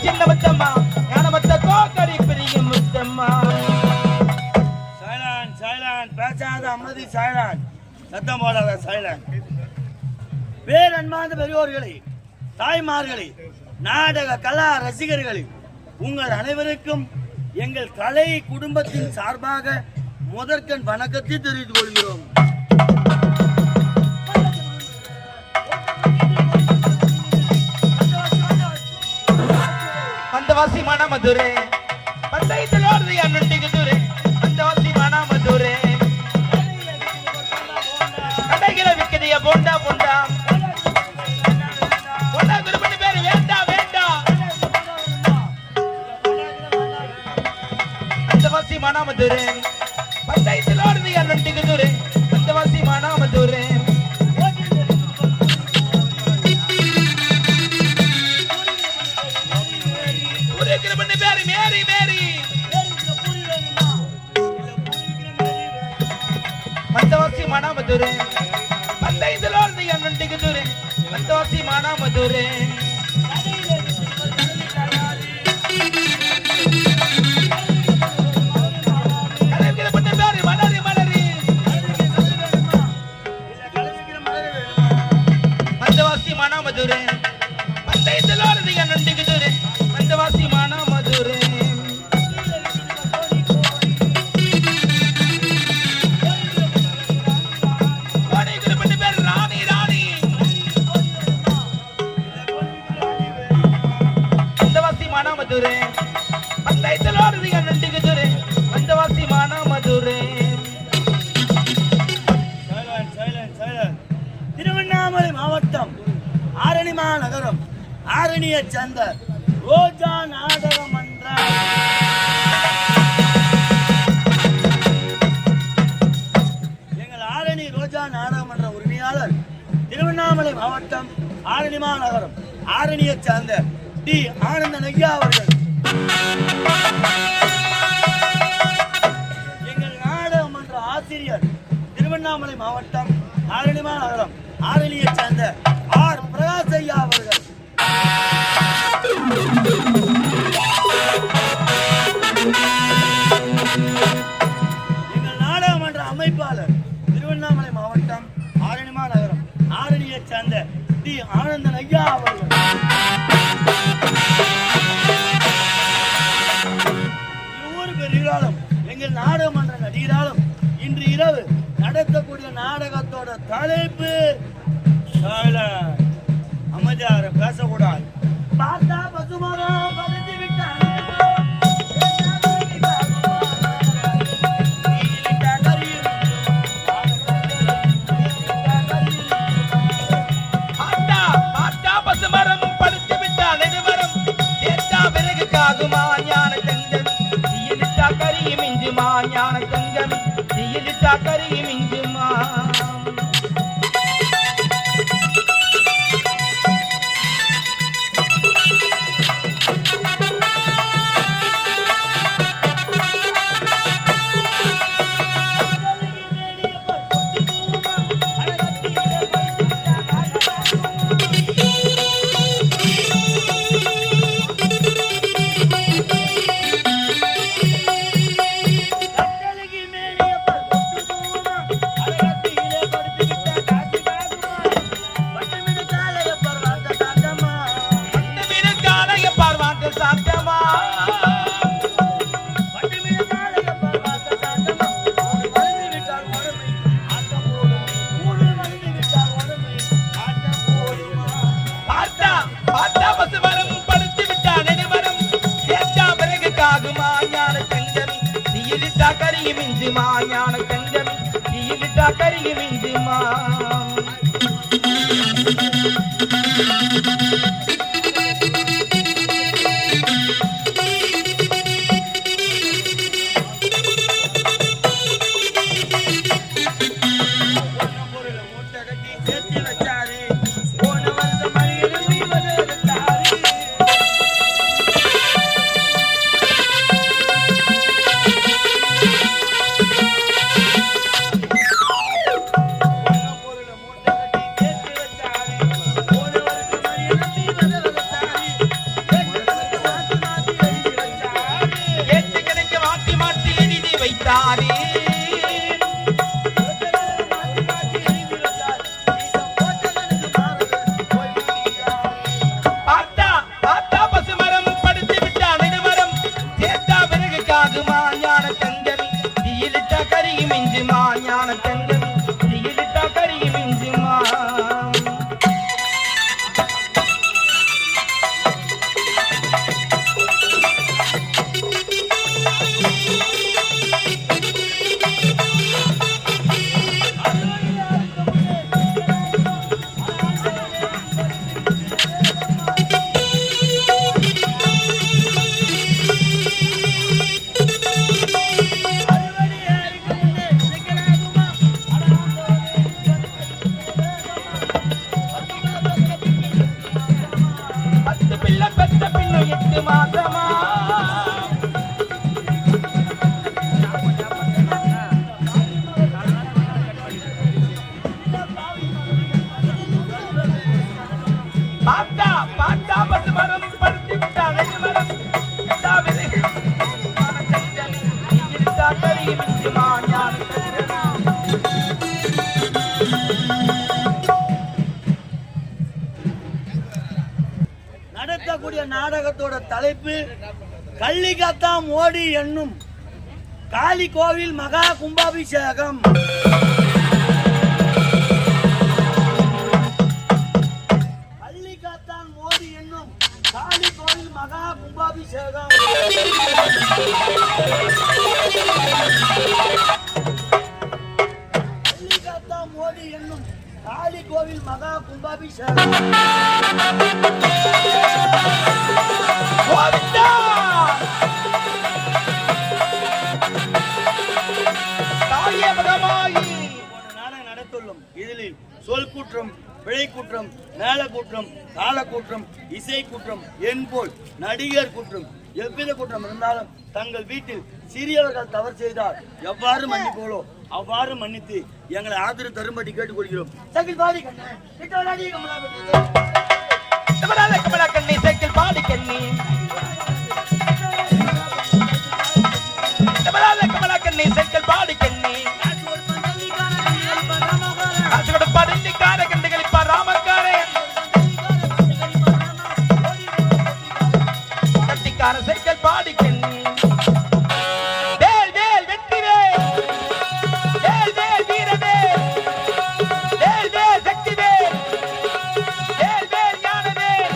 சின்ன முத்தம்மா ஞான முத்த கோக்கரி பெரிய முத்தம்மா. சைலண்ட் சைலண்ட், பேசாத அமைதி சைலண்ட், சத்தம் போடாத சைலண்ட். பேரன்பார்ந்த பெரியோர்களே, தாய்மார்களே, நாடக கலா ரசிகர்களே, உங்கள் அனைவருக்கும் எங்கள் கலை குடும்பத்தின் சார்பாக முதற்கண் வணக்கத்தை தெரிவித்துக் கொள்கிறோம். பந்தவாசி மணமதுரே பந்தைத்தலோடு அண்ணன்டிக்கு துரே பந்தவாசி மணமதுரே கடைகிற விக்கதிய போண்டா போண்டா போண்டா குருபண்ணி பேரு வேண்டா வேண்டா. பந்தவாசி மணமதுரே பந்தைத்தலோடு அண்ணன்டிக்கு துரே பந்தவாசி மணமதுரே பந்தவாசி மணமதுரே பந்தைத்தலோடு அண்ணன்டிக்கு துரே பந்தவாசி மணமதுரே மதுரை பந்தைத்தலோடு அண்ணன்டிக்கு துரே பந்தவாசி மணமதுரே மதுரை பந்தைத்தலோடு அண்ணன்டிக்கு துரே பந்தவாசி மணமதுரே. திருவண்ணாமலை மாவட்டம் ஆரணி மாநகரம் ஆரணியை சேர்ந்த ரோஜா நாடக மன்றம். எங்கள் ஆரணி ரோஜா நாடக மன்ற உரிமையாளர் திருவண்ணாமலை மாவட்டம் ஆரணி மாநகரம் ஆரணியை சேர்ந்த டி ஆனந்தன் ஐயா அவர்கள். எங்கள் நாடக மன்ற ஆசிரியர் திருவண்ணாமலை மாவட்டம் ஆரணி மாநகரம் ஆரணியை சேர்ந்த ஆர் பிரகாஷ் ஐயா அவர்கள். எங்கள் நாடக மன்ற அமைப்பாளர் திருவண்ணாமலை மாவட்டம் ஆரணி மாநகரம் ஆரணியை சேர்ந்த டி ஆனந்தன் ஐயா அவர்கள். எங்கள் நாடக மன்ற நடிகராலும் இன்று இரவு நடத்தக்கூடிய நாடகத்தோட தலைப்பு அமைதியாக பேசக்கூடாது. பார்த்தா பசுமரம் பறித்து விட்டார் ஞான தங்கம் தீயிலிட்டா கரியும் இஞ்சுமா. கரியும் இஞ்சுமா ஞான தங்கம் தீயிலிட்டா கரியும் இஞ்சுமா. 8 மாசமா பாத்தா பாத்தா பத்து மரம் படுத்தி விட்டா 2 மரம் நடத்தக்கூடிய நாடகத்தோட தலைப்பு கள்ளிக்காத்தா மோடி என்னும் காளி கோவில் மகா கும்பாபிஷேகம். கள்ளிக்காத்தான் மோடி என்னும் காளி கோவில் மகா கும்பாபிஷேகம். கள்ளிக்காத்தா மோடி என்னும் காளி கோவில் மகா கும்பாபிஷேகம். நாடகம் நடத்துள்ளோம். இதில் சொல் கூற்றம், பிழை கூற்றம், மேல கூற்றம், கால கூற்றம், இசை கூற்றம், என்போல் நடிகர் கூற்றம், எவ்வித குற்றம் இருந்தாலும் தங்கள் வீட்டில் சிறியவர்கள் தவறு செய்தால் எவ்வாறு மன்னிப்போலோ அவ்வாறு மன்னித்து எங்களை ஆதரவு தரும்படி கேட்டுக்கொள்கிறோம். சைக்கிள் பாடி கண்ணி சைக்கிள் பாடி கண்ணி கண்ணி சைக்கிள் பாடி கண்ணி படண்டிக்கார கண்டுகளிப்பா ராமக்காரே கட்டிக்கார சைக்கிள் பாடி கண்ணி வேல் வேல் வெற்றி வேல் வேல் வேல் வீரவேல் வேல் வேல் சக்தி வேல் வேல் வேல் ஞான வேல்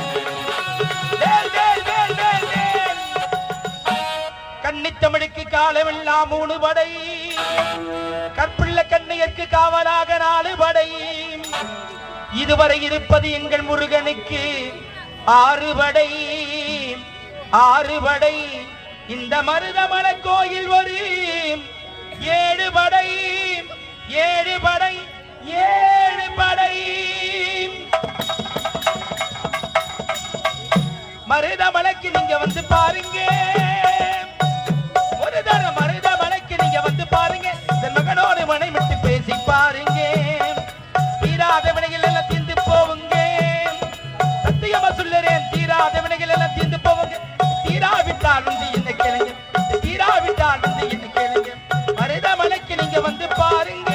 வேல் வேல் வேல் வேல் வேல் கன்னித்தமிழுக்கு காலமெல்லாம் 3 படை கற்பிள்ள கண்ணையர்க்கு காவலாக 4 படை இதுவரை இருப்பது எங்கள் முருகனுக்கு 6 படை 6 படை இந்த மருதமலை கோயில் ஒரு 7 படை 7 படை 7 படை மருதமலைக்கு நீங்க வந்து பாருங்க ஒரு தரம் மருதமலைக்கு நீங்க வந்து பாருங்க மகனோடு மனை விட்டு பேசி பாருங்க தீராத வினைகள் எல்லாம் தீர்ந்து போவுங்க சத்தியமா சொல்லுறேன் தீராத வினைகள் எல்லாம் தீர்ந்து போவுங்க தீராவிட்டால் வந்து என்ன கேளுங்க தீராவிட்டால் வந்து என்ன கேளுங்க மருதமலைக்கு நீங்க வந்து பாருங்க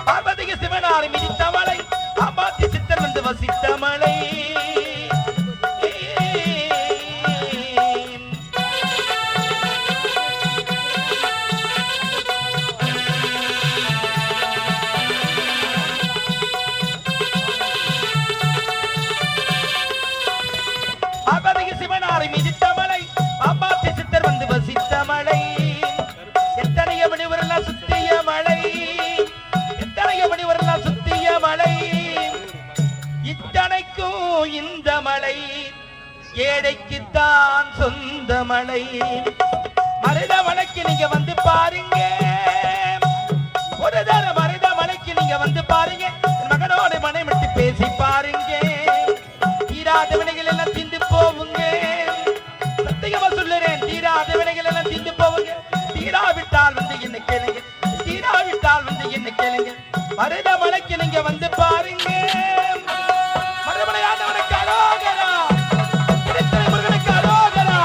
பார்வதிக்கு சிவனார் மிதித்த மலை ஆபாத்தி சித்தர் வந்து வசித்த மலை பார்வதிக்கு சிவனார் மிதித்த மலை ஆபாத்தி சித்தர் வந்து வசித்த மலை எத்தனைய மணிவரெல்லாம் சுத்திய மலை எத்தனைய மணிவரெல்லாம் சுத்திய மலை இத்தனைக்கும் இந்த மலை ஏழைக்குத்தான் சொந்த மலை மருதமலைக்கு நீங்க வந்து பாருங்க ஒரு தர மருதமலைக்கு நீங்க வந்து பாருங்க மகனோட மனை விட்டு பேசி பாருங்க தீராத வினைகள் எல்லாம் தீர்ந்து போவுங்க சத்தியமா சொல்லுறேன் தீராத வினைகள் எல்லாம் தீர்ந்து போவுங்க தீராவிட்டால் வந்து என்ன கேளுங்க தீராவிட்டால் வந்து என்ன கேளுங்க மருதமலைக்கு நீங்க வந்து பாருங்க மருதமலையானவனுக்கு அரோகரா திருத்தணி முருகனுக்கு அரோகரா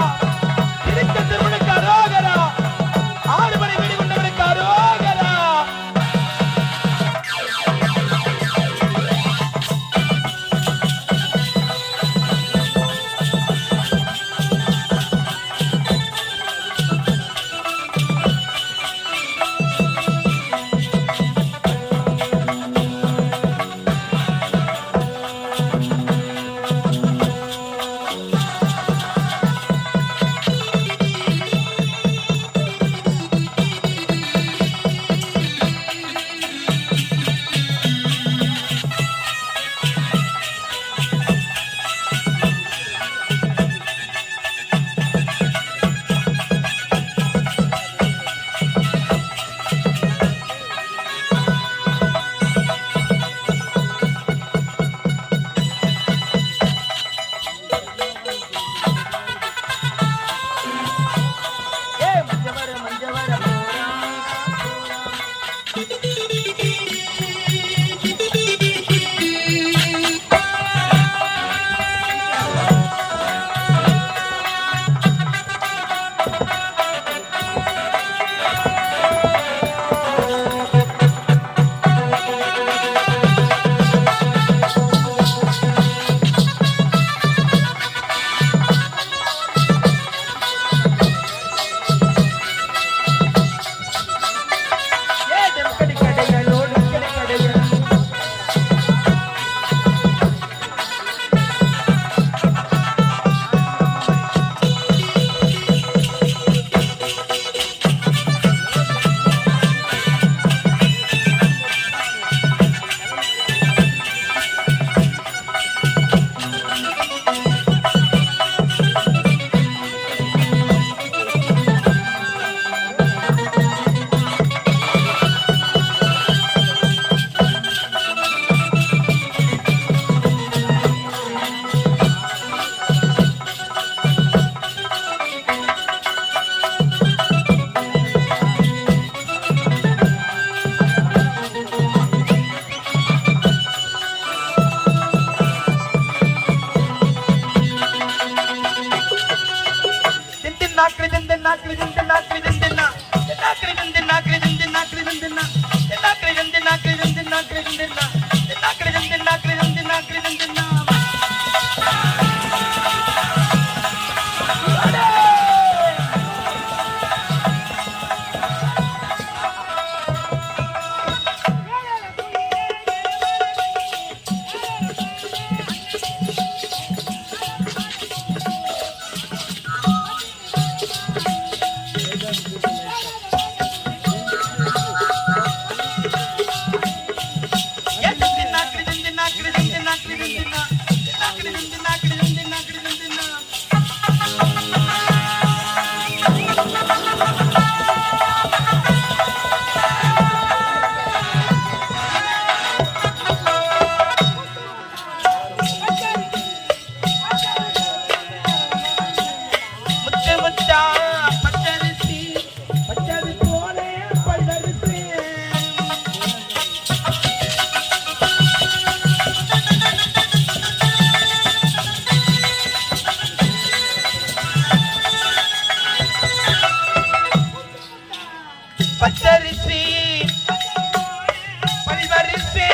திருத்தணி திருமனுக்கு அரோகரா 6 மணி வீடு கொண்டவனுக்கு அரோகரா பச்சரிசி பரிவரிசி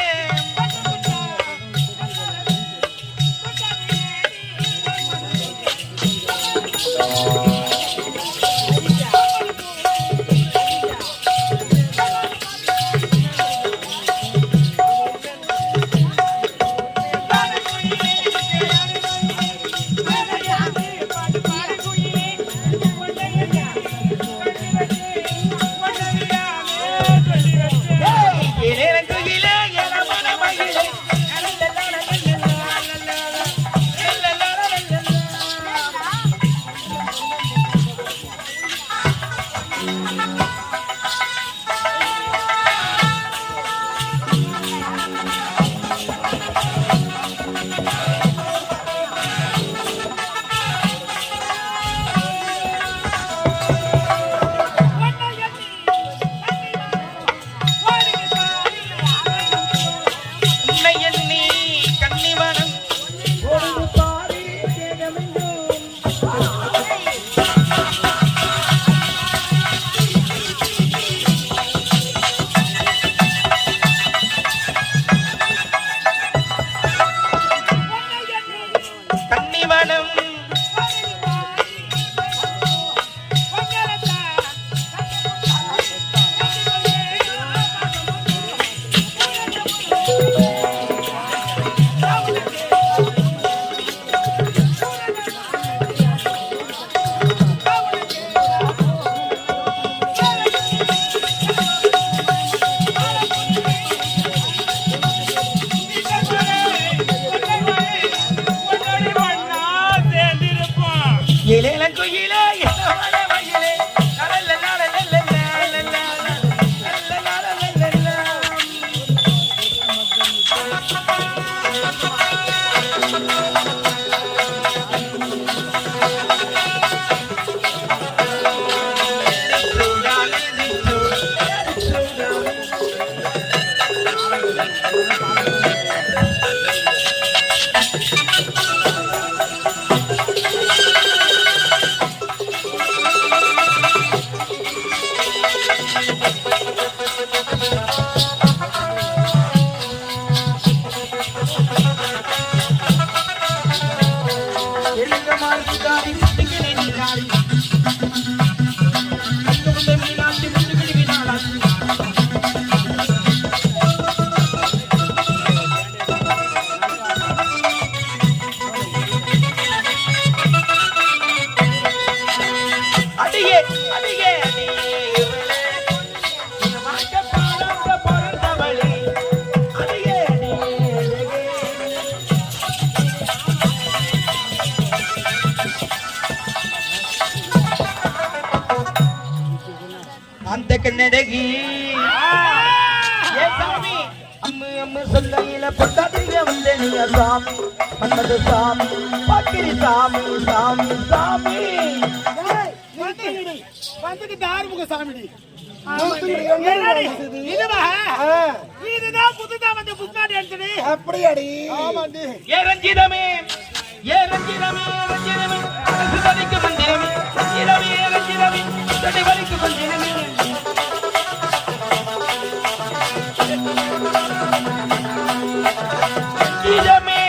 அந்த கண்ணடகி ஏ சாமி அம்மு அம்மு சொல்லையில பொட்டாட்டிங்க வந்து நீ சாமி பண்ணது சாமி பாக்கிரி சாமி சாமி சாமி வந்துட்டு தார்முக சாமிடி இதுதான் புதுதா வந்து புத்தாடி எடுத்துடி அப்படியாடி ஏ ரஞ்சிதமே ரஞ்சிதமே ரஞ்சிதமே சுதனிக்கு மந்திரமே ரஞ்சிதமே ரஞ்சிதமே தடி வலிக்கு கொஞ்சினமே ரஞ்சிதமே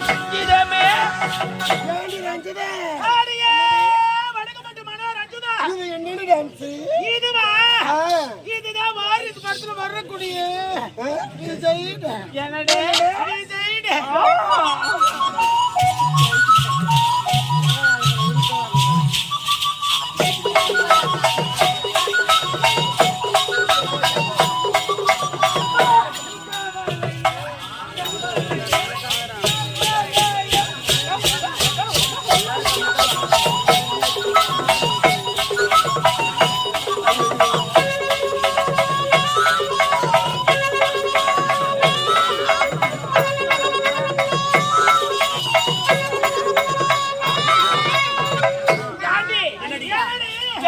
ரஞ்சிதமே ஏண்டி ரஞ்சிதே ஆடியே வணக்கமட்டு மனோ ரஞ்சுதா இது என்னடி டான்ஸ் இதுவா இதுதான் வாரிசு படத்துல வரக்கூடிய விஜய்ட என்னடே விஜய்டே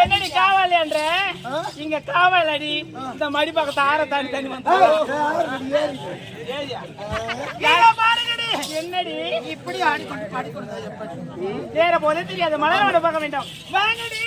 என்னடி காவல் என்ற இங்க காவல் அடி இந்த மடி பக்கத்து ஆற தாண்டி தண்ணி வந்து என்னடி இப்படி ஆடிக்கொண்டு பாடிக்கொண்டு எப்படி வேற போதே தெரியாது மலரோட பார்க்க வேண்டாம் வாங்கடி